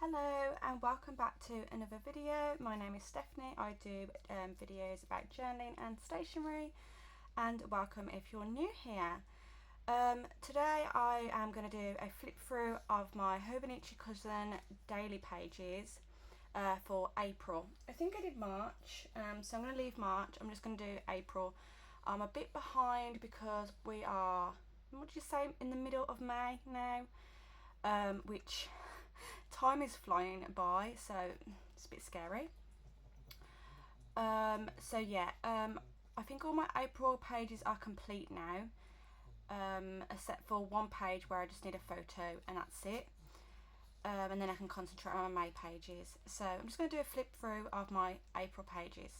Hello and welcome back to another video. My name is Stephanie. I do videos about journaling and stationery, and welcome if you're new here. Today I am going to do a flip through of my Hobonichicousin daily pages for April. I think I did March, so I'm going to leave March. I'm just going to do April. I'm a bit behind because we are, what do you say, in the middle of May now, which time is flying by, so it's a bit scary. I think all my April pages are complete now, except for one page where I just need a photo and that's it. And then I can concentrate on my May pages. So I'm just going to do a flip through of my April pages.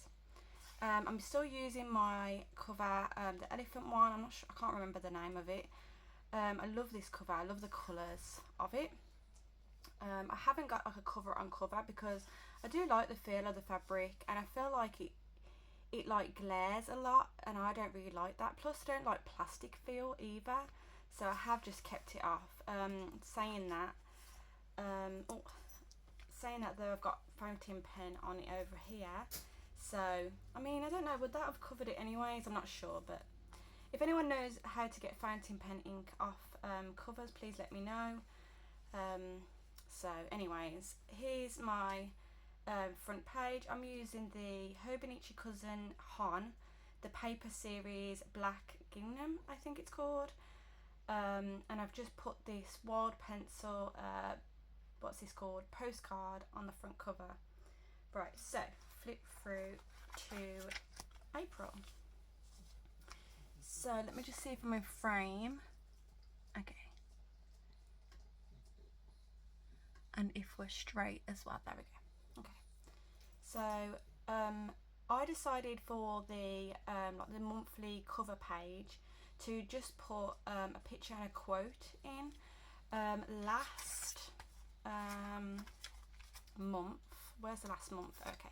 I'm still using my cover, the elephant one. I'm not sure, I can't remember the name of it. I love this cover. I love the colours of it. I haven't got like a cover on cover because I do like the feel of the fabric, and I feel like it like glares a lot, and I don't really like that. Plus I don't like plastic feel either, so I have just kept it off. Saying that though, I've got fountain pen on it over here, so I mean, I don't know, would that have covered it anyways? I'm not sure, but if anyone knows how to get fountain pen ink off covers, please let me know. So anyways, here's my front page. I'm using the Hobonichicousin Hon, the paper series Black Gingham, I think it's called. And I've just put this wild pencil, what's this called, postcard on the front cover. Right, so flip through to April. So let me just see if I'm in frame. Okay. And if we're straight as well, there we go. Okay, so I decided for the like the monthly cover page to just put a picture and a quote in. Last month, where's the last month? Okay,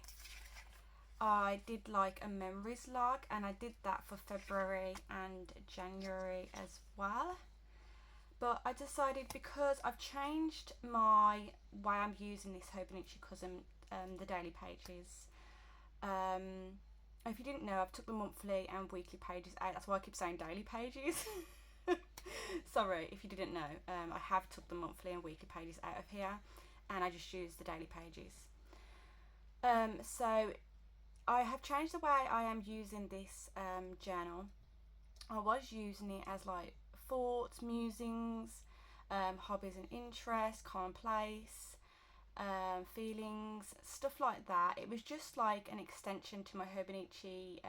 I did like a memories log, and I did that for February and January as well. But I decided, because I've changed my way I'm using this Hobonichicousin, the daily pages. If you didn't know, I've took the monthly and weekly pages out. That's why I keep saying daily pages. Sorry if you didn't know. I have took the monthly and weekly pages out of here, and I just use the daily pages. So I have changed the way I am using this journal. I was using it as like thoughts, musings, hobbies and interests, commonplace, feelings, stuff like that. It was just like an extension to my Hobonichi,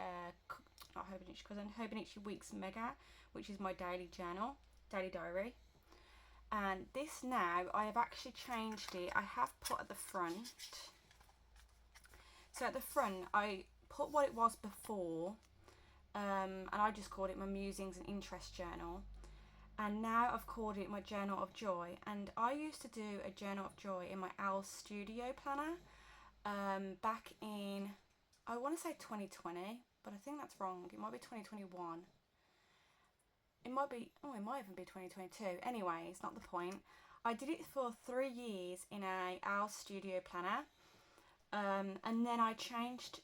Hobonichi Weeks Mega, which is my daily diary. And this now, I have actually changed it. I have put at the front. So at the front, I put what it was before, and I just called it my musings and interest journal. And now I've called it my journal of joy. And I used to do a journal of joy in my Owl Studio planner back in, I want to say 2020, but I think that's wrong. It might be 2021. It might even be 2022. Anyway, it's not the point. I did it for 3 years in a Owl Studio planner, and then I changed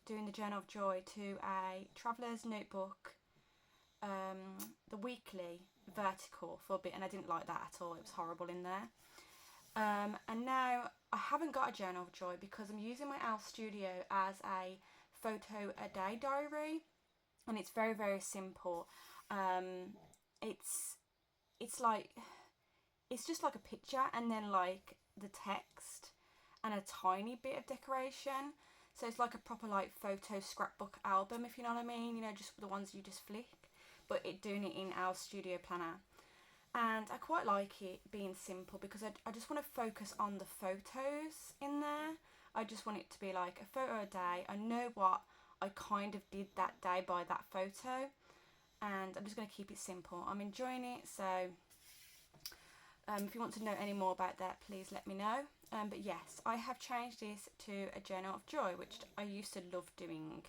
doing the journal of joy to a traveller's notebook, the weekly vertical, for a bit, and I didn't like that at all. It was horrible in there. And now I haven't got a journal of joy because I'm using my Owl Studio as a photo a day diary, and it's very, very simple. It's just like a picture and then like the text and a tiny bit of decoration. So it's like a proper like photo scrapbook album, if you know what I mean, you know, just the ones you just flick, but doing it in our studio planner. And I quite like it being simple because I just want to focus on the photos in there. I just want it to be like a photo a day. I know what I kind of did that day by that photo, and I'm just going to keep it simple. I'm enjoying it, so if you want to know any more about that, please let me know. But yes, I have changed this to a journal of joy, which I used to love doing.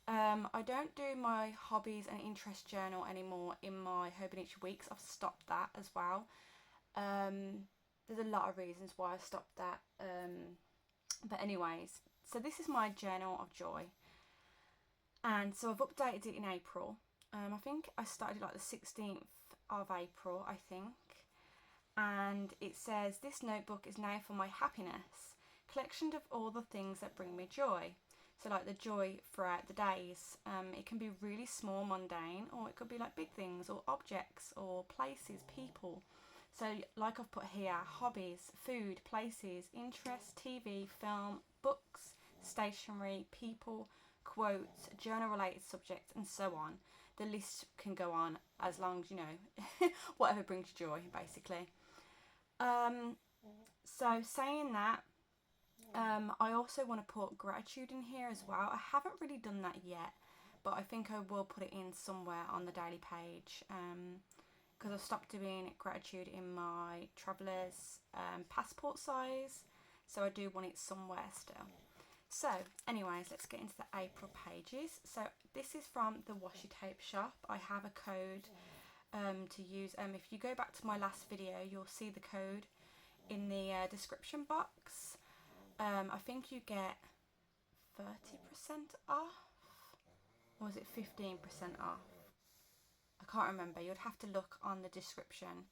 I don't do my hobbies and interest journal anymore in my Hobonichi weeks. I've stopped that as well. There's there's a lot of reasons why I stopped that. But anyways, so this is my journal of joy. And so I've updated it in April. I think I started like the 16th of April, I think. And it says, this notebook is now for my happiness, collection of all the things that bring me joy. So like the joy throughout the days. It can be really small, mundane, or it could be like big things or objects or places, people. So like I've put here, hobbies, food, places, interests, TV, film, books, stationery, people, quotes, journal related subjects, and so on. The list can go on as long as, you know, whatever brings you joy, basically. So saying that, I also want to put gratitude in here as well. I haven't really done that yet, but I think I will put it in somewhere on the daily page, because I've stopped doing gratitude in my traveller's passport size, so I do want it somewhere still. So anyways, let's get into the April pages. So this is from the washi tape shop. I have a code to use. If you go back to my last video, you'll see the code in the description box. I think you get 30% off, or was it 15% off? I can't remember. You'd have to look on the description.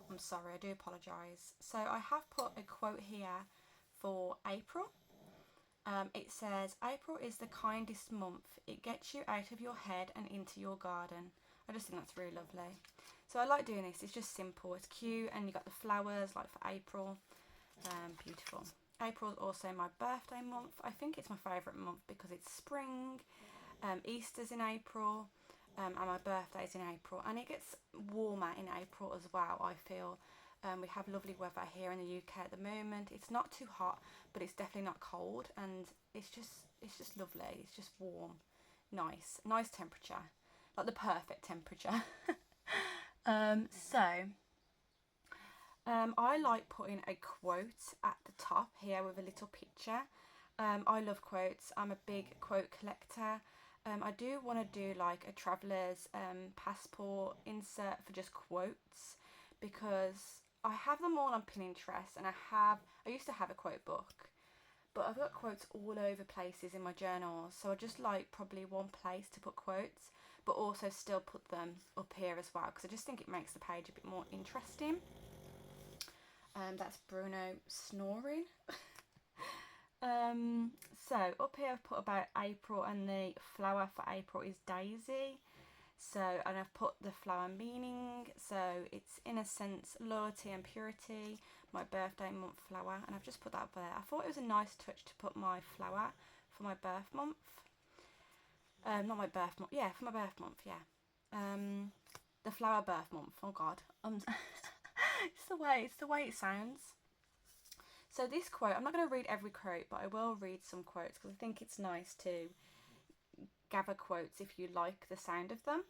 I'm sorry, I do apologise. So I have put a quote here for April. It says, April is the kindest month. It gets you out of your head and into your garden. I just think that's really lovely. So I like doing this. It's just simple. It's cute, and you got the flowers like for April. Beautiful. April is also my birthday month. I think it's my favourite month because it's spring. Easter's in April. And my birthday's in April, and it gets warmer in April as well, I feel. We have lovely weather here in the UK at the moment. It's not too hot, but it's definitely not cold, and it's just lovely. It's just warm, nice temperature, like the perfect temperature. I like putting a quote at the top here with a little picture. I love quotes. I'm a big quote collector. I do want to do like a traveller's passport insert for just quotes, because I have them all on Pinterest, and I used to have a quote book, but I've got quotes all over places in my journals, so I just like probably one place to put quotes, but also still put them up here as well, because I just think it makes the page a bit more interesting. That's Bruno snoring. So up here I've put about April, and the flower for April is daisy. So, and I've put the flower meaning, so it's innocence, loyalty and purity, my birthday month flower, and I've just put that there. I thought it was a nice touch to put my flower for my birth month. Not my birth month, yeah, for my birth month, yeah. The flower birth month, oh god. It's the way it sounds. So this quote, I'm not going to read every quote, but I will read some quotes, because I think it's nice to gather quotes if you like the sound of them.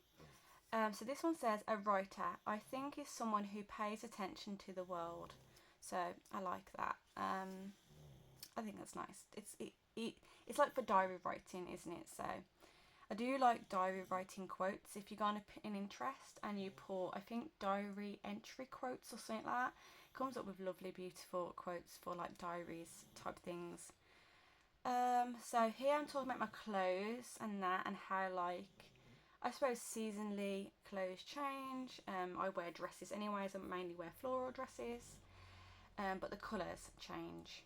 So this one says, a writer, I think, is someone who pays attention to the world. So I like that. I think that's nice. It's like for diary writing, isn't it? So I do like diary writing quotes. If you go on an interest and you put, I think, diary entry quotes or something like that, it comes up with lovely, beautiful quotes for like diaries type things. So here I'm talking about my clothes and that, and how, like, I suppose seasonally clothes change. I wear dresses anyways. I mainly wear floral dresses, but the colours change.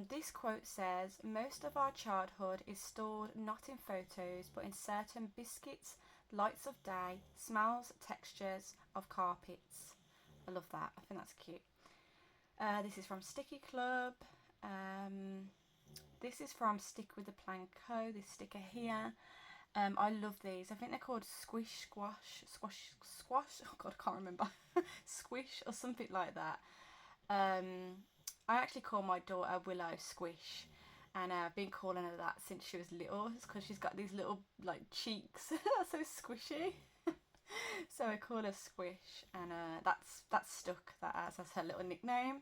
This quote says, most of our childhood is stored not in photos, but in certain biscuits, lights of day, smells, textures of carpets. I love that. I think that's cute. This is from Sticky Club. This is from Stick with the Plan Co. This sticker here. I love these. I think they're called Squish, Squash. Oh god, I can't remember. Squish or something like that. I actually call my daughter Willow Squish, and I've been calling her that since she was little. It's because she's got these little like cheeks. That's so squishy. So I call her Squish, and that's stuck. That as her little nickname.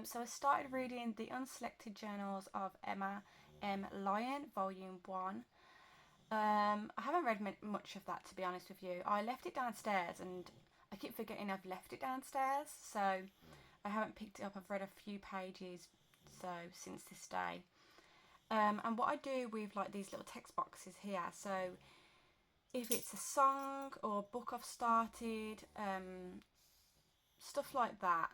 So I started reading the Unselected Journals of Emma M. Lyon, Volume 1. I haven't read much of that, to be honest with you. I left it downstairs, and I keep forgetting I've left it downstairs, so I haven't picked it up. I've read a few pages since this day. And what I do with like these little text boxes here, so if it's a song or a book I've started, stuff like that,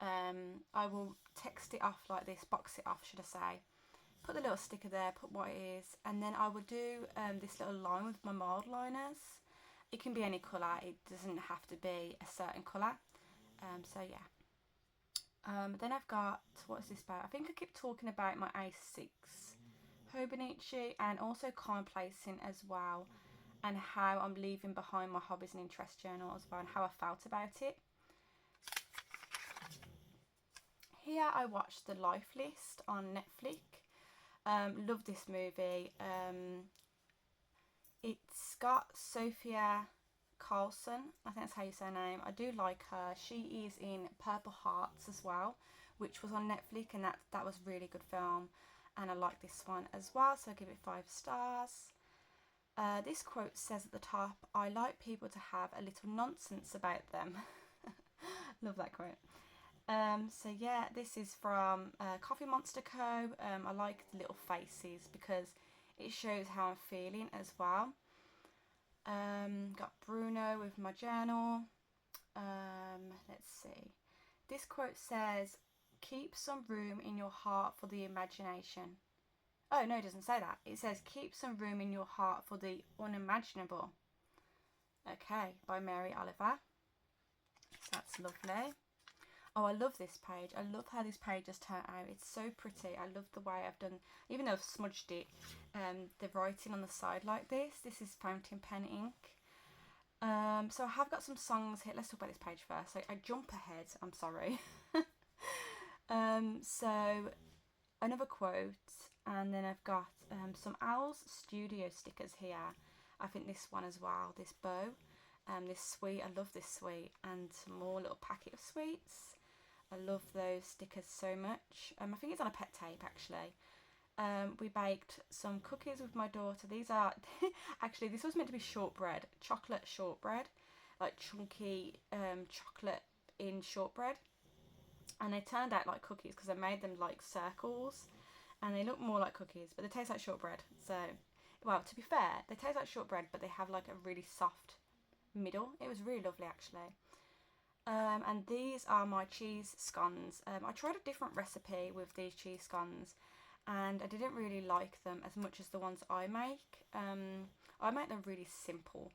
I will text it off like this, box it off should I say, put the little sticker there, put what it is, and then I will do this little line with my mild liners. It can be any colour, it doesn't have to be a certain colour. So yeah. Then I've got, what is this about? I think I keep talking about my A6 Hobonichi and also commonplacing as well, and how I'm leaving behind my hobbies and interest journal as well, and how I felt about it. Here I watched The Life List on Netflix. Love this movie. It's got Sophia Carlson, I think that's how you say her name. I do like her. She is in Purple Hearts as well, which was on Netflix, and that was a really good film, and I like this one as well, so I give it 5 stars. This quote says at the top, "I like people to have a little nonsense about them." Love that quote. So yeah, this is from Coffee Monster Co. I like the little faces because it shows how I'm feeling as well. Got Bruno with my journal. Let's see. This quote says, "Keep some room in your heart for the imagination." Oh no, it doesn't say that. It says, "Keep some room in your heart for the unimaginable." Okay, by Mary Oliver. So that's lovely. Oh, I love this page. I love how this page has turned out. It's so pretty. I love the way I've done, even though I've smudged it, the writing on the side like this. This is fountain pen ink. So I have got some songs here. Let's talk about this page first. So I jump ahead. I'm sorry. So another quote, and then I've got some Owls Studio stickers here. I think this one as well. This bow. This sweet. I love this sweet, and some more little packet of sweets. I love those stickers so much. I think it's on a pet tape actually. We baked some cookies with my daughter. These are actually, this was meant to be shortbread, chocolate shortbread, like chunky chocolate in shortbread, and they turned out like cookies because I made them like circles, and they look more like cookies, but they taste like shortbread. So, well, to be fair, they taste like shortbread, but they have like a really soft middle. It was really lovely actually. And these are my cheese scones. I tried a different recipe with these cheese scones, and I didn't really like them as much as the ones I make. I make them really simple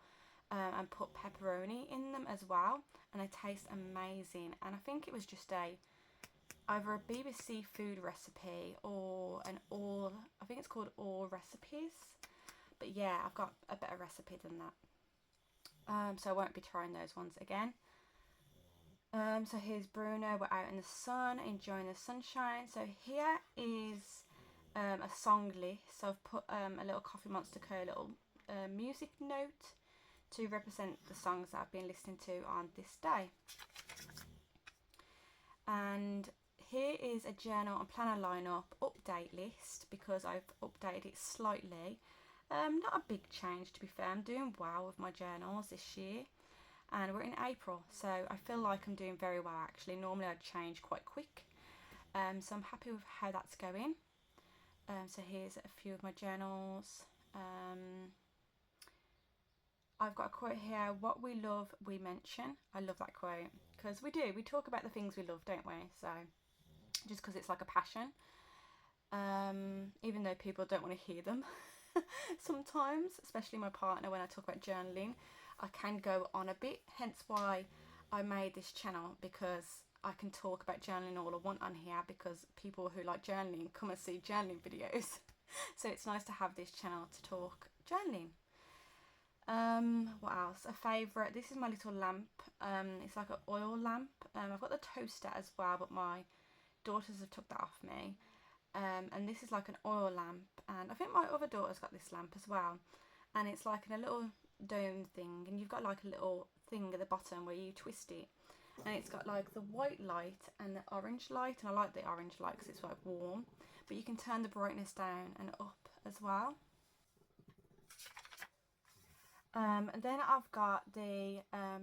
and put pepperoni in them as well, and they taste amazing. And I think it was just either a BBC food recipe or I think it's called All Recipes. But yeah, I've got a better recipe than that. So I won't be trying those ones again. So here's Bruno, we're out in the sun, enjoying the sunshine. So here is a song list. So I've put a little Coffee Monster Co. little music note to represent the songs that I've been listening to on this day. And here is a journal and planner lineup update list because I've updated it slightly. Not a big change to be fair. I'm doing well with my journals this year. And we're in April, so I feel like I'm doing very well actually. Normally I'd change quite quick, so I'm happy with how that's going. So here's a few of my journals. I've got a quote here, "What we love, we mention." I love that quote because we talk about the things we love, don't we? So just because it's like a passion, even though people don't want to hear them sometimes, especially my partner, when I talk about journaling. I can go on a bit, hence why I made this channel, because I can talk about journaling all I want on here because people who like journaling come and see journaling videos. So it's nice to have this channel to talk journaling. What else? A favourite, this is my little lamp. It's like an oil lamp. I've got the toaster as well, but my daughters have took that off me. And this is like an oil lamp, and I think my other daughter's got this lamp as well, and it's like in a little dome thing, and you've got like a little thing at the bottom where you twist it, and it's got like the white light and the orange light, and I like the orange light because it's like warm, but you can turn the brightness down and up as well. And then I've got the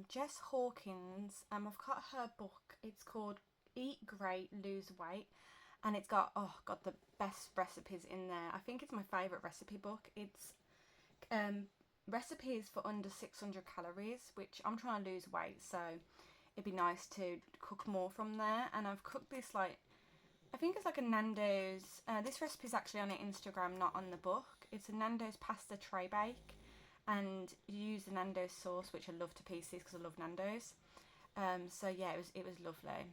Jess Hawkins. I've got her book. It's called Eat Great, Lose Weight. And it's got, oh god, the best recipes in there. I think it's my favourite recipe book. It's recipes for under 600 calories, which I'm trying to lose weight, so it'd be nice to cook more from there. And I've cooked this, like, I think it's like a Nando's. This recipe is actually on Instagram, not on the book. It's a Nando's pasta tray bake, and you use the Nando's sauce, which I love to pieces because I love Nando's. So yeah, it was lovely.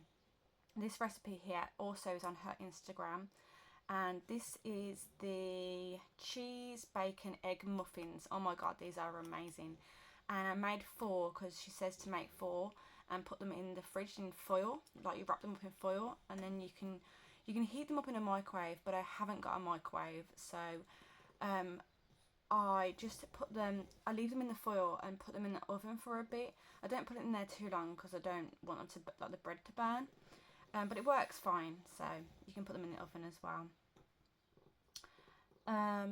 This recipe here also is on her Instagram, and this is the cheese bacon egg muffins. Oh my god, these are amazing. And I made 4 because she says to make 4 and put them in the fridge in foil, like you wrap them up in foil, and then you can heat them up in a microwave, but I haven't got a microwave, so I just I leave them in the foil and put them in the oven for a bit. I don't put it in there too long because I don't want them to, like, the bread to burn. But it works fine, so you can put them in the oven as well.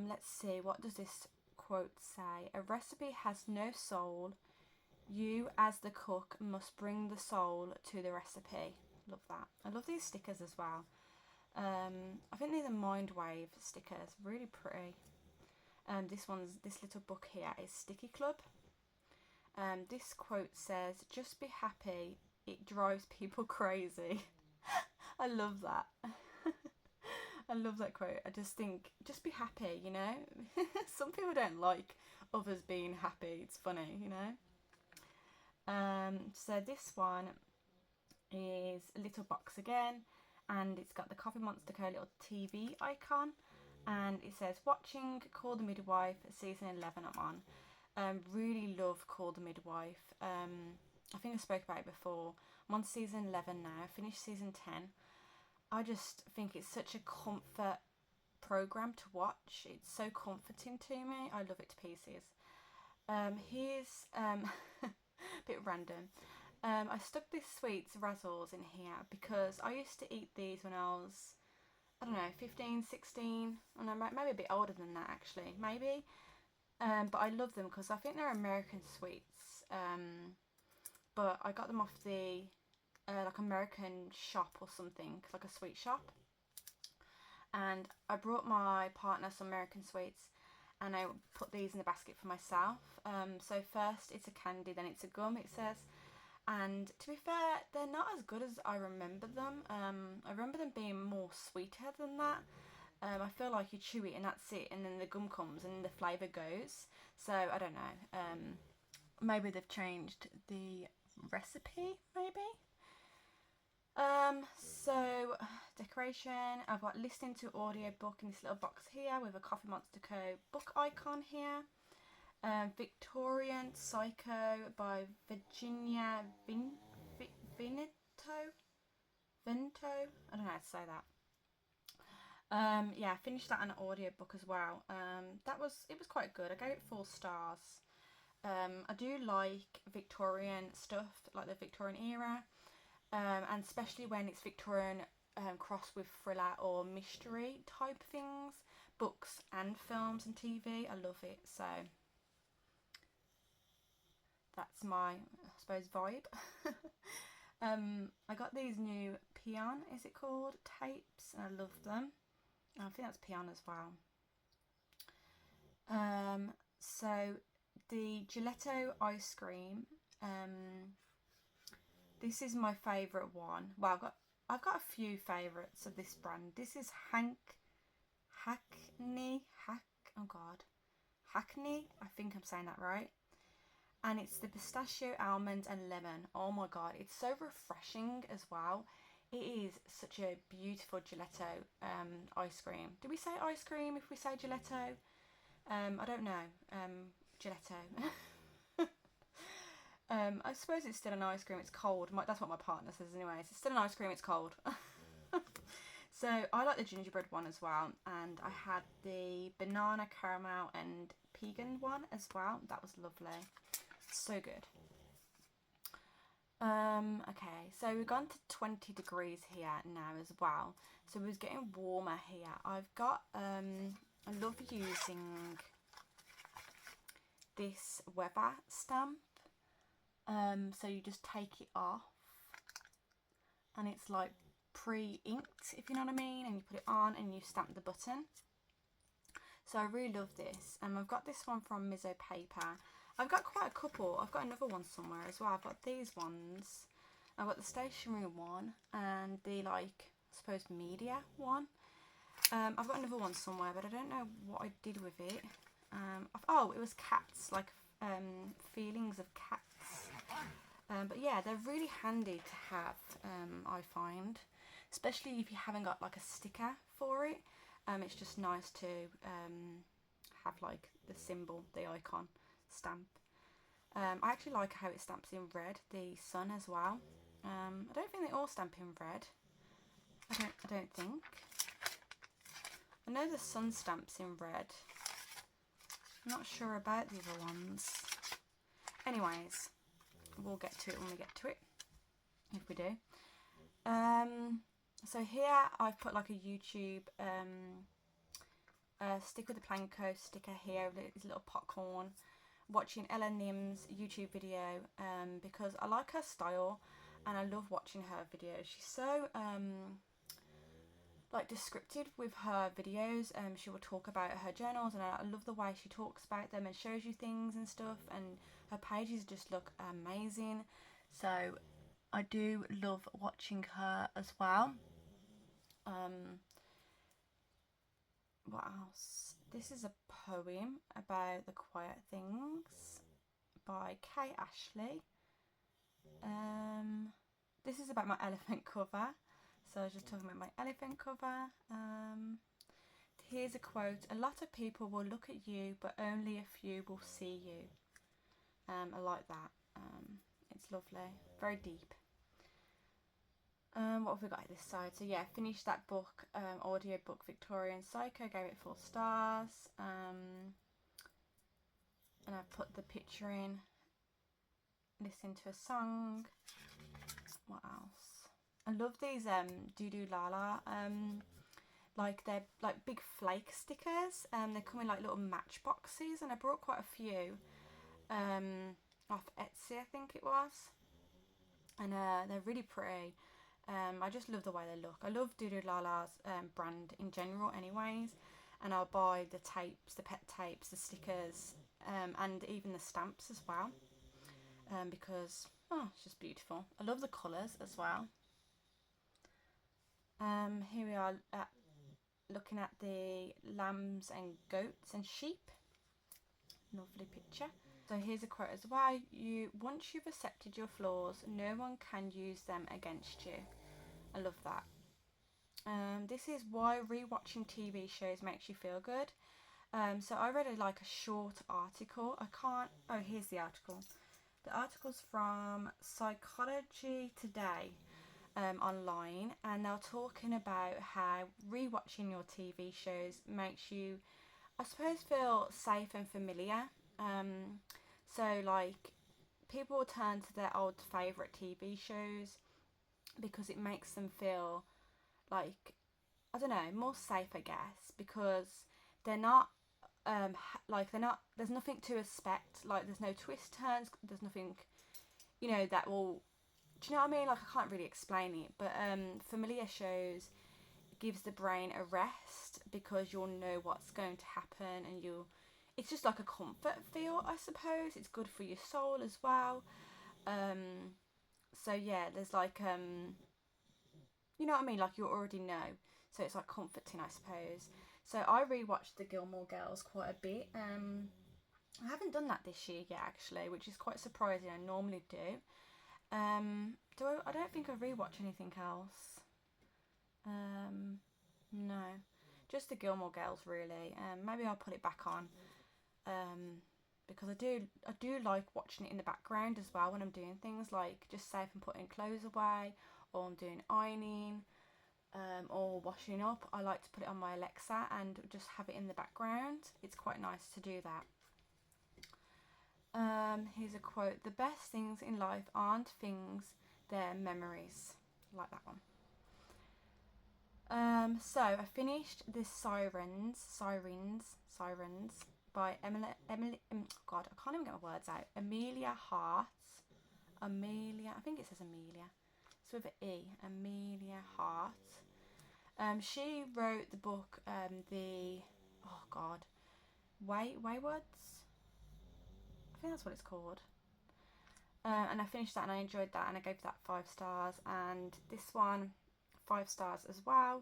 Let's see, what does this quote say? A recipe has no soul. You, as the cook, must bring the soul to the recipe. Love that. I love these stickers as well. I think these are Mind Wave stickers, really pretty. This little book here is Sticky Club. This quote says, "Just be happy. It drives people crazy." I love that. I love that quote. I just think, just be happy, you know. Some people don't like others being happy. It's funny, you know. So this one is a little box again, and it's got the Coffee Monster Co little TV icon, and it says watching Call the Midwife season 11 I'm on. Really love Call the Midwife. I think I spoke about it before. I'm on season 11 now. I finished season 10. I just think it's such a comfort program to watch. It's so comforting to me. I love it to pieces. Here's a bit random. I stuck this Sweets Razzles in here because I used to eat these when I was, I don't know, 15, 16. I don't know, maybe a bit older than that actually, maybe. But I love them because I think they're American sweets. But I got them off the like American shop or something, like a sweet shop. And I brought my partner some American sweets, and I put these in the basket for myself. So first it's a candy, then it's a gum, it says. And to be fair, they're not as good as I remember them. I remember them being more sweeter than that. I feel like you chew it and that's it, and then the gum comes and the flavour goes. So I don't know. Maybe they've changed the recipe, maybe. So decoration, I've got listening to audiobook in this little box here with a Coffee Monster Co book icon here. Victorian Psycho by Virginia Vinto. I don't know how to say that. Yeah, I finished that on an audiobook as well. It was quite good. I gave it 4 stars. I do like Victorian stuff, like the Victorian era. And especially when it's Victorian crossed with thriller or mystery type things, books and films and TV. I love it. So that's my, I suppose, vibe. I got these new Peon, is it called, tapes, and I love them. I think that's Peon as well. So the gelato ice cream. This is my favourite one. Well, I've got a few favourites of this brand. This is Hackney. I think I'm saying that right. And it's the pistachio, almond and lemon. Oh my god, it's so refreshing as well. It is such a beautiful gelato ice cream. Do we say ice cream if we say gelato? I don't know. Gelato. I suppose it's still an ice cream, it's cold. That's what my partner says anyways. It's still an ice cream, it's cold. So I like the gingerbread one as well. And I had the banana caramel and pecan one as well. That was lovely. So good. Okay, so we've gone to 20 degrees here now as well. So it was getting warmer here. I've got, I love using this weather stamp. So you just take it off and it's like pre-inked, if you know what I mean, and you put it on and you stamp the button. So I really love this. I've got this one from Misopaper. I've got quite a couple. I've got another one somewhere as well. I've got these ones. I've got the stationery one and the, like, I suppose media one. I've got another one somewhere, but I don't know what I did with it. Oh, it was cats, like feelings of cats. But yeah, they're really handy to have, I find, especially if you haven't got like a sticker for it. It's just nice to have like the symbol, the icon stamp. I actually like how it stamps in red, the sun as well. I don't think they all stamp in red. I don't think. I know the sun stamps in red. I'm not sure about the other ones. Anyways, we'll get to it when we get to it, if we do. So here I've put like a YouTube stick with the Planko sticker here with his little popcorn, watching Ella Nim's YouTube video because I like her style and I love watching her videos. She's so like descriptive with her videos. She will talk about her journals and I love the way she talks about them and shows you things and stuff, and her pages just look amazing. So I do love watching her as well. What else? This is a poem about the quiet things by Kay Ashley. This is about my elephant cover. So I was just talking about my elephant cover. Here's a quote. A lot of people will look at you, but only a few will see you. I like that. It's lovely. Very deep. What have we got at this side? So yeah, finished that book, audio book Victorian Psycho, gave it 4 stars. And I put the picture in, listen to a song. What else? I love these Doo Lala, like they're like big flake stickers. They come in like little matchboxes, and I brought quite a few off Etsy, I think it was, and they're really pretty. I just love the way they look. I love Doo Lala's brand in general anyways, and I'll buy the tapes, the pet tapes, the stickers, and even the stamps as well, because it's just beautiful. I love the colours as well. Here we are looking at the lambs and goats and sheep. Lovely picture. So here's a quote as well. Once you've accepted your flaws, no one can use them against you. I love that. This is why rewatching TV shows makes you feel good. So I read like a short article. Here's the article. The article's from Psychology Today online, and they're talking about how rewatching your TV shows makes you, I suppose, feel safe and familiar. So like people will turn to their old favourite TV shows because it makes them feel like, I don't know, more safe, I guess, because they're not there's nothing to expect, like there's no twist turns, there's nothing, that will, do you know what I mean? Like I can't really explain it, but familiar shows gives the brain a rest because you'll know what's going to happen, and it's just like a comfort feel, I suppose. It's good for your soul as well. So yeah, there's like you know what I mean, like you already know, so it's like comforting, I suppose. So I rewatched the Gilmore Girls quite a bit. I haven't done that this year yet actually, which is quite surprising. I normally do. I don't think I rewatch anything else. No, just the Gilmore Girls really. Maybe I'll put it back on, because I do like watching it in the background as well when I'm doing things like, just say if I'm putting clothes away or I'm doing ironing, or washing up. I like to put it on my Alexa and just have it in the background. It's quite nice to do that. Here's a quote. The best things in life aren't things, they're memories. I like that one. So I finished this Sirens by God, I can't even get my words out. Amelia Hart. Amelia, I think it says Amelia. It's with an E. Amelia Hart. She wrote the book, Waywards. I think that's what it's called. And I finished that and I enjoyed that and I gave that 5 stars. And this one, 5 stars as well.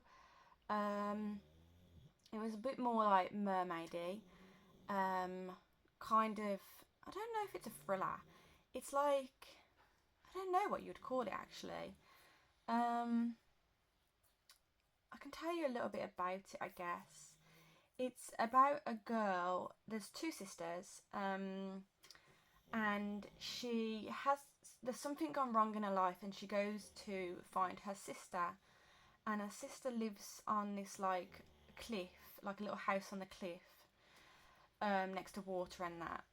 It was a bit more like mermaidy. Kind of, I don't know if it's a thriller. It's like, I don't know what you'd call it actually. I can tell you a little bit about it, I guess. It's about a girl, there's 2 sisters, and there's something gone wrong in her life and she goes to find her sister, and her sister lives on this like cliff, like a little house on the cliff, next to water and that.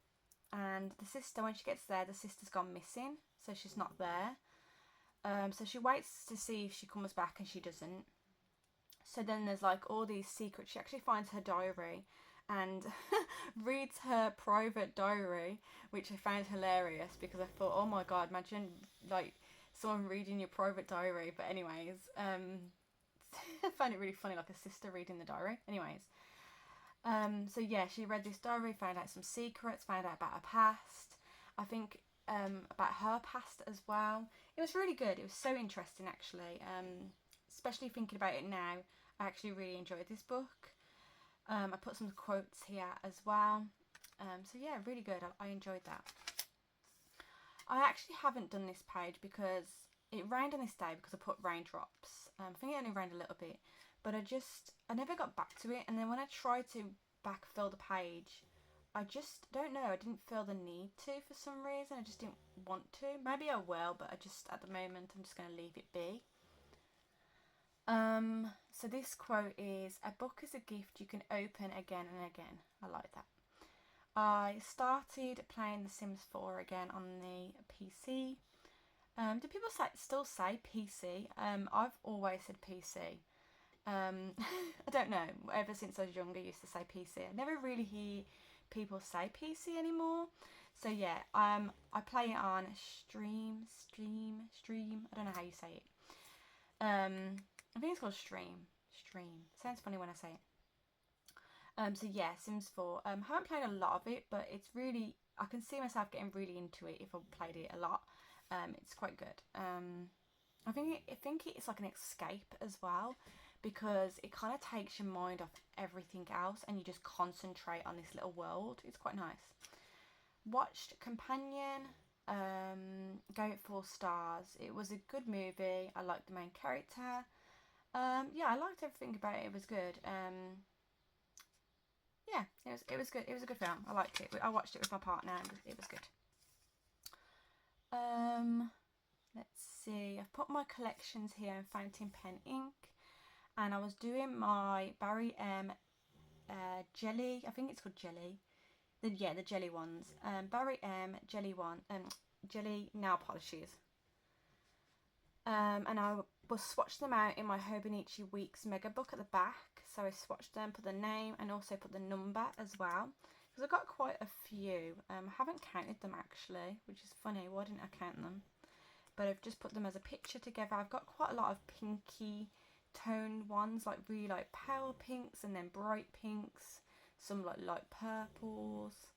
And the sister, when she gets there, the sister's gone missing, so she's not there. So she waits to see if she comes back and she doesn't. So then there's like all these secrets. She actually finds her diary and reads her private diary, which I found hilarious because I thought, oh my god, imagine like someone reading your private diary. But anyways, I found it really funny, like a sister reading the diary. Anyways, so yeah, she read this diary, found out some secrets, found out about her past. I think about her past as well. It was really good. It was so interesting actually. Especially thinking about it now, I actually really enjoyed this book. I put some quotes here as well. So yeah, really good. I enjoyed that. I actually haven't done this page because it rained on this day because I put raindrops. I think it only rained a little bit, but I never got back to it. And then when I tried to backfill the page, I just don't know. I didn't feel the need to for some reason. I just didn't want to. Maybe I will, but at the moment, I'm just going to leave it be. So this quote is, a book is a gift you can open again and again. I like that. I started playing The Sims 4 again on the PC. Do people still say PC? I've always said PC. I don't know. Ever since I was younger, I used to say PC. I never really hear people say PC anymore. So yeah, I play it on stream. I don't know how you say it. I think it's called stream. Sounds funny when I say it. So yeah, Sims 4. Haven't played a lot of it, but it's really, I can see myself getting really into it if I played it a lot. It's quite good. I think it's like an escape as well, because it kind of takes your mind off everything else and you just concentrate on this little world. It's quite nice. Watched Companion. Gave it 4 stars. It was a good movie. I liked the main character. Yeah, I liked everything about it. It was good. Yeah, it was good. It was a good film. I liked it. I watched it with my partner. It was good. Let's see. I've put my collections here in fountain pen ink, and I was doing my Barry M jelly. I think it's called jelly. The jelly ones. Barry M jelly nail polishes. And I will swatch them out in my Hobonichi Weeks mega book at the back. So I swatched them, put the name and also put the number as well, because I've got quite a few. I haven't counted them actually, which is funny. Why didn't I count them? But I've just put them as a picture together. I've got quite a lot of pinky tone ones, like really like pale pinks and then bright pinks, some like light purples,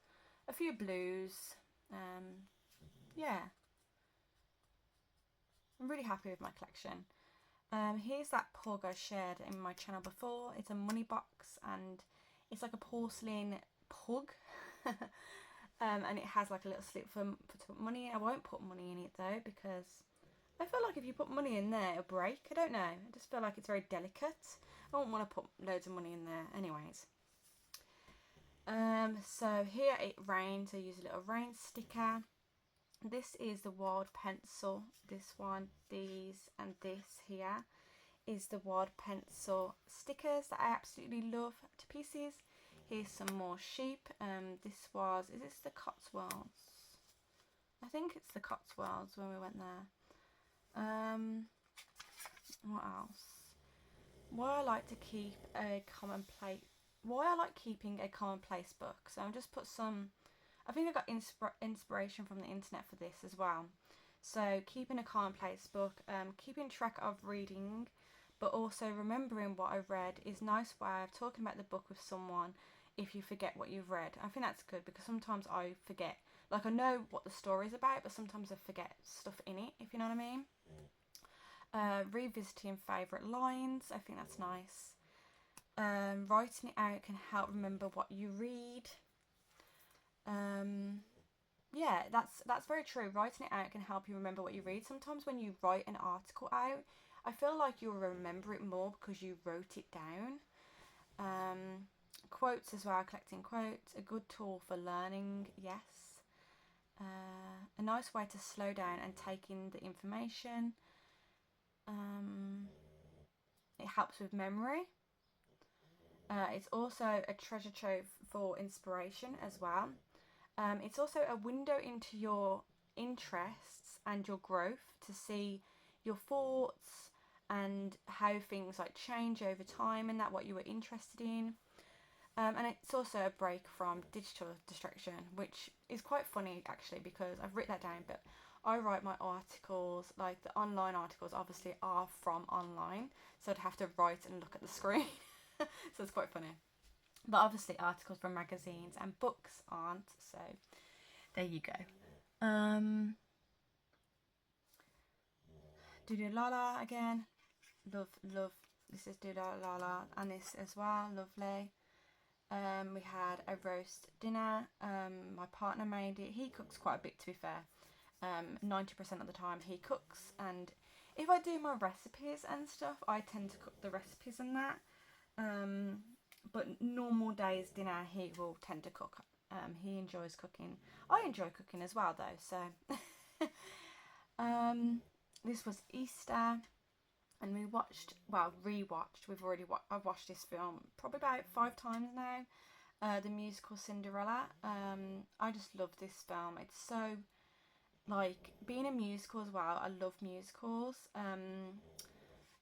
a few blues. Yeah, I'm really happy with my collection. Here's that pug I shared in my channel before. It's a money box and it's like a porcelain pug. And it has like a little slip to put money in. I won't put money in it though, because I feel like if you put money in there, it'll break. I don't know. I just feel like it's very delicate. I don't want to put loads of money in there anyways. So here it rains. I use a little rain sticker. This is the wild pencil. This one, these and this here is the wild pencil stickers that I absolutely love to pieces. Here's some more sheep. Is this the Cotswolds? I think it's the Cotswolds when we went there. What else? What I like to keep a why I like keeping a commonplace book. So I've just put some, I think I got inspiration from the internet for this as well. So keeping a commonplace book, keeping track of reading, but also remembering what I've read is a nice way of talking about the book with someone if you forget what you've read. I think that's good because sometimes I forget. Like, I know what the story's about, but sometimes I forget stuff in it, if you know what I mean. Revisiting favourite lines, I think that's nice. Writing it out can help remember what you read. Yeah, that's very true. Writing it out can help you remember what you read. Sometimes when you write an article out, I feel like you'll remember it more because you wrote it down. Quotes as well, collecting quotes, a good tool for learning, yes. A nice way to slow down and take in the information. It helps with memory. It's also a treasure trove for inspiration as well. It's also a window into your interests and your growth to see your thoughts and how things like change over time and that what you were interested in. And it's also a break from digital distraction, which is quite funny actually because I've written that down, but I write my articles, like the online articles obviously are from online, so I'd have to write and look at the screen. So it's quite funny. But obviously articles from magazines and books aren't, so there you go. Doodoo Lala again. Love. This is Doodoo Lala and this as well, lovely. We had a roast dinner. My partner made it. He cooks quite a bit, to be fair. 90% of the time he cooks, and if I do my recipes and stuff, I tend to cook the recipes and that. But normal days dinner, he will tend to cook. He enjoys cooking. I enjoy cooking as well, though. So, this was Easter. And we rewatched. I've watched this film probably about 5 times now. The musical Cinderella. I just love this film. It's so, like, being a musical as well. I love musicals.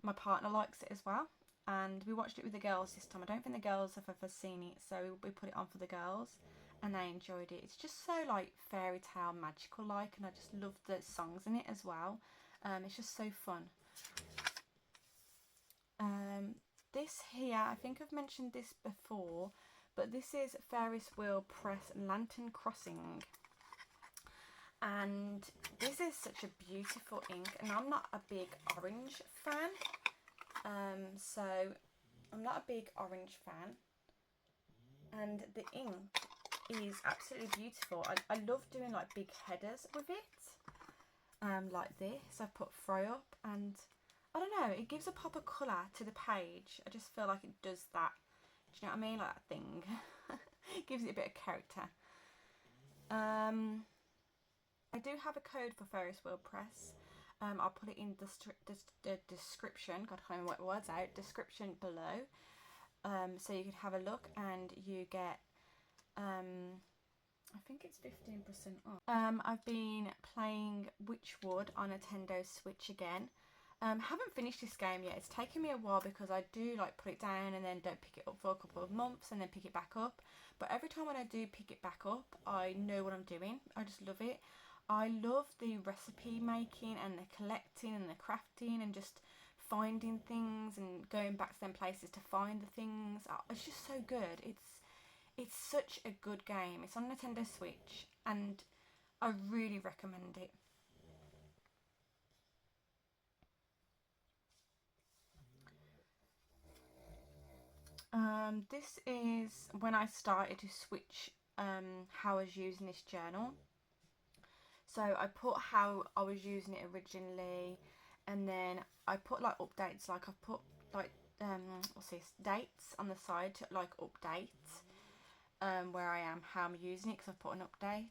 My partner likes it as well, and we watched it with the girls this time. I don't think the girls have ever seen it, so we put it on for the girls, and they enjoyed it. It's just so like fairy tale magical like, and I just love the songs in it as well. It's just so fun. This here, I think I've mentioned this before, but this is Ferris wheelpress Lantern Crossing, and this is such a beautiful ink, and I'm not a big orange fan, so I'm not a big orange fan, and the ink is absolutely beautiful. I love doing like big headers with it, like this. I've put fry up, and I don't know, it gives a pop of colour to the page. I just feel like it does that. Do you know what I mean? Like that thing. It gives it a bit of character. I do have a code for Ferris wheelpress. I'll put it in the description. God, I can't even work words out. Description below. So you can have a look, and you get, I think it's 15% off. I've been playing Witchwood on Nintendo Switch again. Haven't finished this game yet. It's taken me a while because I do like put it down and then don't pick it up for a couple of months and then pick it back up. But every time when I do pick it back up, I know what I'm doing. I just love it. I love the recipe making and the collecting and the crafting and just finding things and going back to them places to find the things. It's just so good. It's such a good game. It's on Nintendo Switch and I really recommend it. This is when I started to switch how I was using this journal. So I put how I was using it originally, and then I put like updates, like I've put like what's this, dates on the side to like update where I am, how I'm using it, because I've put an update.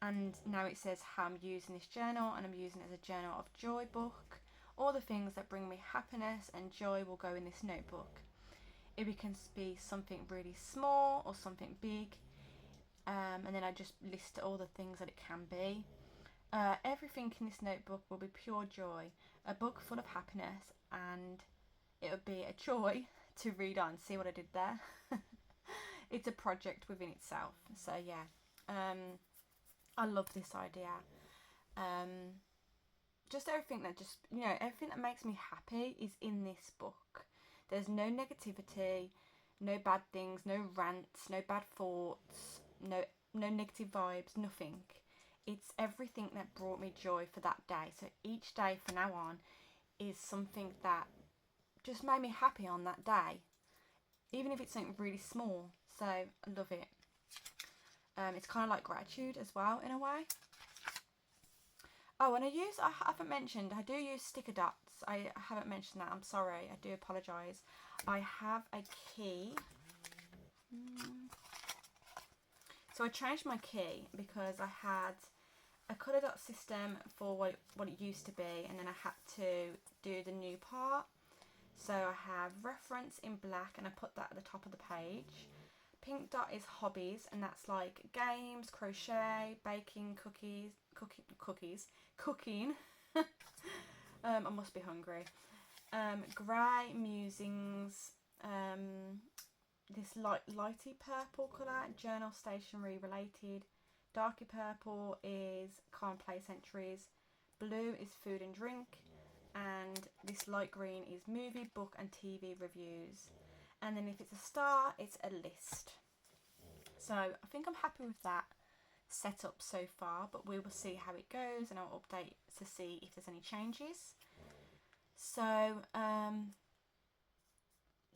And now it says how I'm using this journal, and I'm using it as a journal of joy book. All the things that bring me happiness and joy will go in this notebook. It can be something really small or something big, and then I just list all the things that it can be. Everything in this notebook will be pure joy, a book full of happiness, and it would be a joy to read on. See what I did there? it's a project within itself. So yeah, I love this idea. Just everything that everything that makes me happy is in this book. There's no negativity, no bad things, no rants, no bad thoughts, no negative vibes, nothing. It's everything that brought me joy for that day. So each day from now on is something that just made me happy on that day, even if it's something really small. So I love it. It's kind of like gratitude as well in a way. Oh, and I haven't mentioned, I do use sticker dots. I haven't mentioned that. I'm sorry. I do apologise. I have a key. So I changed my key because I had a colour dot system for what it used to be, and then I had to do the new part. So I have reference in black, and I put that at the top of the page. Pink dot is hobbies, and that's like games, crochet, baking, cooking. I must be hungry. Grey musings. This lighty purple colour, journal stationery related. Darky purple is commonplace entries. Blue is food and drink. And this light green is movie, book and TV reviews. And then if it's a star, it's a list. So I think I'm happy with that setup so far, but we will see how it goes, and I'll update to see if there's any changes. So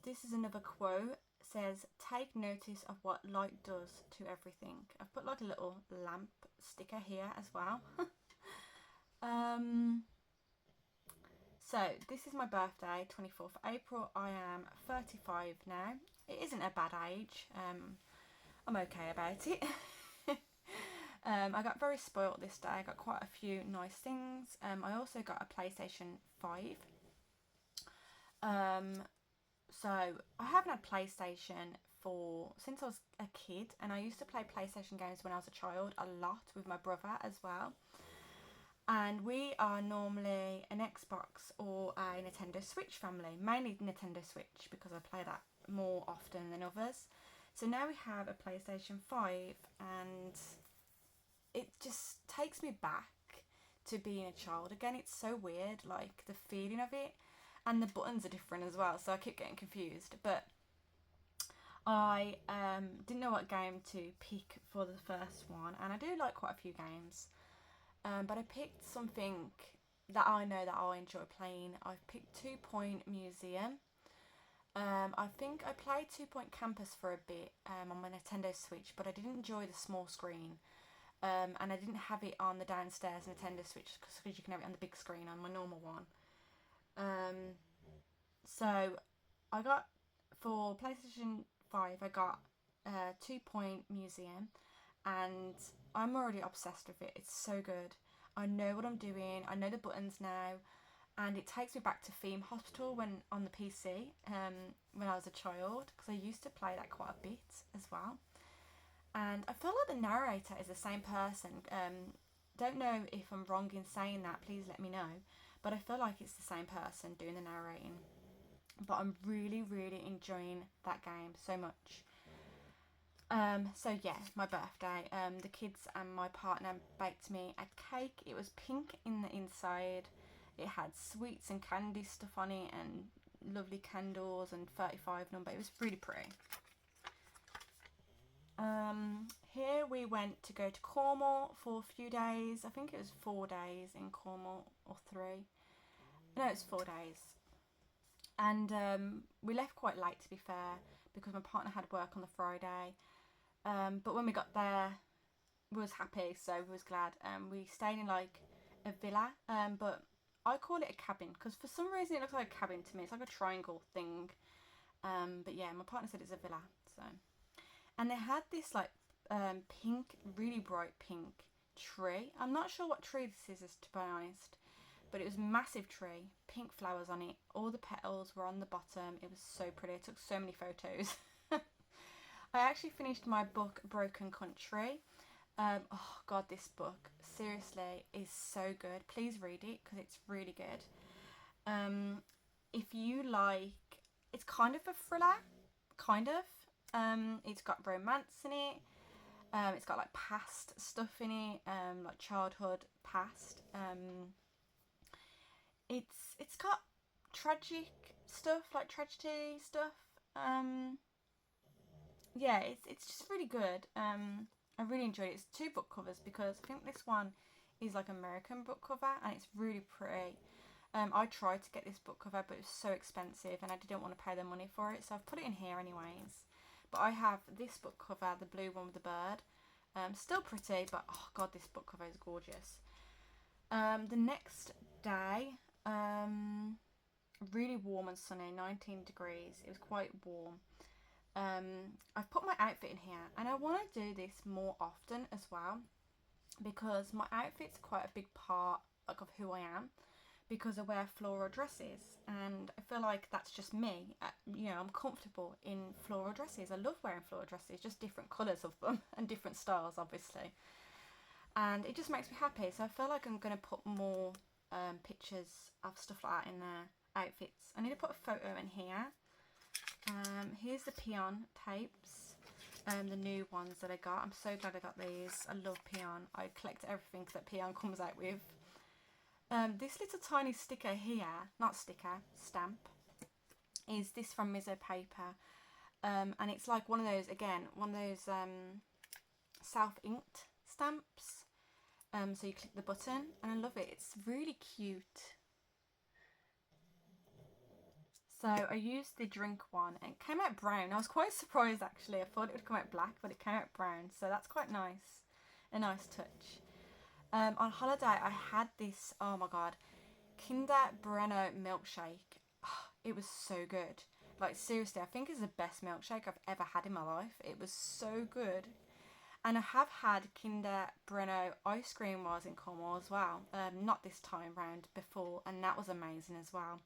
this is another quote. It says, take notice of what light does to everything. I've put like a little lamp sticker here as well. So this is my birthday, 24th April. I am 35 now. It isn't a bad age. I'm okay about it. I got very spoilt this day. I got quite a few nice things. I also got a PlayStation 5. So I haven't had PlayStation since I was a kid, and I used to play PlayStation games when I was a child a lot with my brother as well. And we are normally an Xbox or a Nintendo Switch family, mainly Nintendo Switch because I play that more often than others. So now we have a PlayStation 5, and it just takes me back to being a child again. It's so weird, like the feeling of it, and the buttons are different as well, so I keep getting confused. But I didn't know what game to pick for the first one, and I do like quite a few games, but I picked something that I know that I'll enjoy playing. I've picked 2 Point Museum. I think I played 2 Point Campus for a bit on my Nintendo Switch, but I didn't enjoy the small screen, and I didn't have it on the downstairs Nintendo Switch because you can have it on the big screen on my normal one. So I got, for PlayStation 5, I got 2 Point Museum, and I'm already obsessed with it. It's so good. I know what I'm doing. I know the buttons now. And it takes me back to Theme Hospital when on the PC when I was a child, because I used to play that quite a bit as well. And I feel like the narrator is the same person. Don't know if I'm wrong in saying that, please let me know. But I feel like it's the same person doing the narrating. But I'm really, really enjoying that game so much. So yeah, my birthday. The kids and my partner baked me a cake. It was pink in the inside. It had sweets and candy stuff on it, and lovely candles and 35 number. It was really pretty. Here we went to go to Cormal for a few days. I think it was 4 days in Cormal, or 3. No, it's 4 days. And we left quite late, to be fair, because my partner had work on the Friday. But when we got there, we was happy, so we was glad. We stayed in like a villa, but I call it a cabin because for some reason it looks like a cabin to me. It's like a triangle thing. But yeah, my partner said it's a villa. So, and they had this like pink, really bright pink tree. I'm not sure what tree this is, to be honest, but it was a massive tree, pink flowers on it. All the petals were on the bottom. It was so pretty. I took so many photos. I actually finished my book, Broken Country. Oh god, this book seriously is so good. Please read it because it's really good. If you like, it's kind of a thriller, kind of. It's got romance in it. It's got like past stuff in it, like childhood past. It's got tragic stuff, like tragedy stuff. Yeah, it's just really good. I really enjoyed it. It's 2 book covers because I think this one is like American book cover and it's really pretty. I tried to get this book cover, but it was so expensive and I didn't want to pay the money for it, so I've put it in here anyways. But I have this book cover, the blue one with the bird. Still pretty, but oh god, this book cover is gorgeous. The next day, really warm and sunny, 19 degrees. It was quite warm. I've put my outfit in here and I want to do this more often as well, because my outfit's quite a big part like of who I am, because I wear floral dresses and I feel like that's just me. You know, I'm comfortable in floral dresses. I love wearing floral dresses, just different colours of them and different styles obviously, and it just makes me happy. So I feel like I'm going to put more pictures of stuff like that in their outfits. I need to put a photo in here. Here's the peon tapes, the new ones that I got. I'm so glad I got these. I love peon. I collect everything that peon comes out with. This little tiny sticker here, not sticker, stamp, is this from Misopaper. And it's like one of those, again, one of those self-inked stamps. So you click the button and I love it. It's really cute. So I used the drink one and it came out brown. I was quite surprised actually. I thought it would come out black, but it came out brown. So that's quite nice. A nice touch. On holiday I had this, oh my god, Kinder Bueno milkshake. Oh, it was so good. Like seriously, I think it's the best milkshake I've ever had in my life. It was so good. And I have had Kinder Bueno ice cream while I was in Cormal as well. Not this time round, before, and that was amazing as well.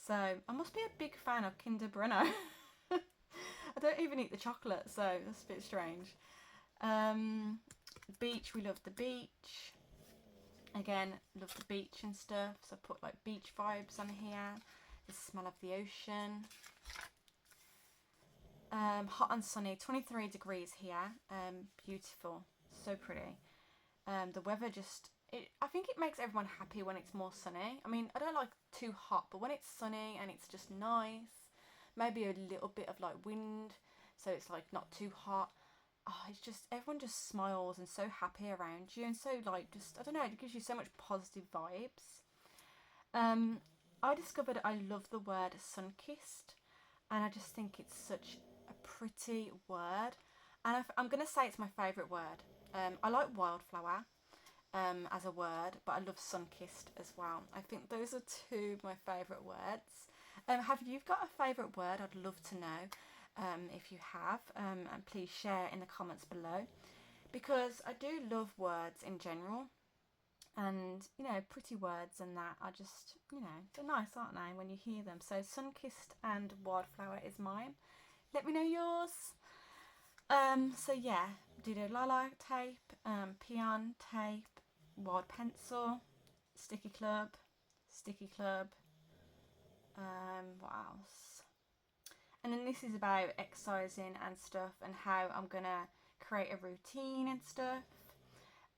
So I must be a big fan of Kinder Bueno. I don't even eat the chocolate, so that's a bit strange. Beach, we love the beach. Again, love the beach and stuff. So I put like beach vibes on here. The smell of the ocean. Hot and sunny, 23 degrees here. Beautiful, so pretty. The weather just, I think it makes everyone happy when it's more sunny. I mean, I don't like too hot, but when it's sunny and it's just nice, maybe a little bit of like wind, so it's like not too hot. Oh, it's just, everyone just smiles and so happy around you, and so like just, I don't know, it gives you so much positive vibes. I discovered I love the word sun-kissed, and I just think it's such a pretty word, and I'm going to say it's my favourite word. I like wildflower as a word, but I love sun-kissed as well. I think those are 2 of my favourite words. Have you got a favourite word? I'd love to know if you have, and please share in the comments below, because I do love words in general, and you know, pretty words and that are just, you know, they're nice, aren't they, when you hear them. So sun-kissed and wildflower is mine. Let me know yours. So yeah, did a lilac tape, peon tape, wild pencil, sticky club, what else? And then this is about exercising and stuff, and how I'm gonna create a routine and stuff.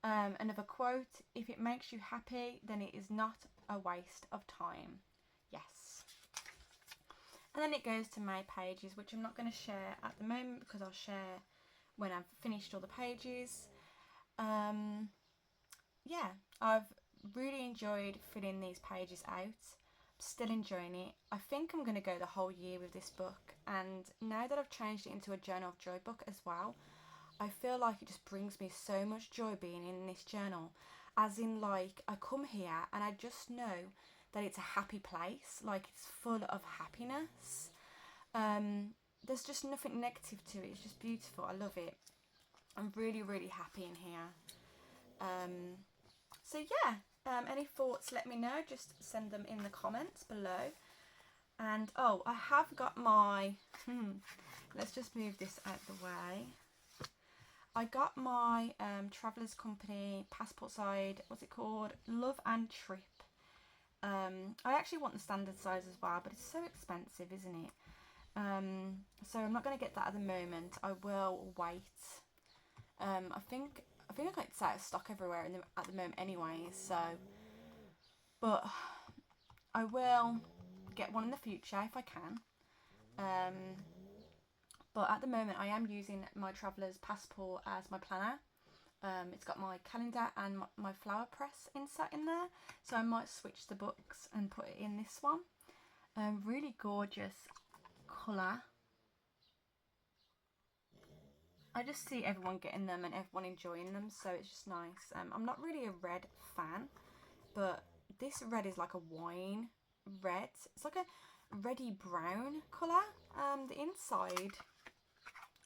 Another quote: if it makes you happy, then it is not a waste of time. Yes. And then it goes to my pages, which I'm not going to share at the moment because I'll share when I've finished all the pages. Yeah, I've really enjoyed filling these pages out. I'm still enjoying it. I think I'm going to go the whole year with this book, and now that I've changed it into a Journal of Joy book as well, I feel like it just brings me so much joy being in this journal. As in, like, I come here and I just know that it's a happy place, like it's full of happiness. There's just nothing negative to it. It's just beautiful. I love it. I'm really, really happy in here. So yeah, any thoughts, let me know. Just send them in the comments below. And oh, I have got my let's just move this out the way. I got my Travellers Company passport side, what's it called, Love and Trip. I actually want the standard size as well, but it's so expensive, isn't it? So I'm not going to get that at the moment. I will wait. I think I got it out of stock everywhere at the moment anyway. So, but I will get one in the future if I can. But at the moment I am using my traveller's passport as my planner. It's got my calendar and my flower press insert in there, so I might switch the books and put it in this one. Really gorgeous colour. I just see everyone getting them and everyone enjoying them, so it's just nice. I'm not really a red fan, but this red is like a wine red. It's like a reddy brown colour. The inside,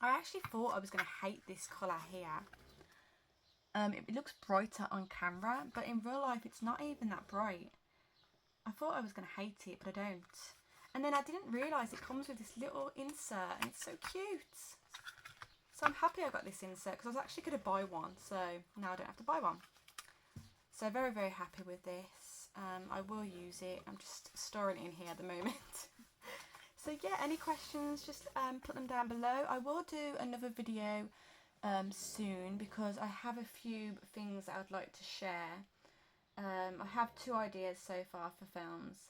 I actually thought I was going to hate this colour here. It looks brighter on camera, but in real life it's not even that bright. I thought I was going to hate it, but I don't. And then I didn't realise it comes with this little insert, and it's so cute. So I'm happy I got this insert, because I was actually going to buy one, so now I don't have to buy one. So very, very happy with this. I will use it. I'm just storing it in here at the moment. So yeah, any questions, just put them down below. I will do another video soon, because I have a few things that I'd like to share. I have 2 ideas so far for films.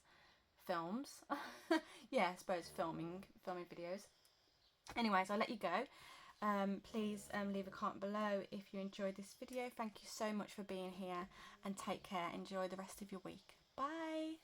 Yeah, I suppose filming videos. Anyways, I'll let you go. Please leave a comment below if you enjoyed this video. Thank you so much for being here, and take care. Enjoy the rest of your week. Bye.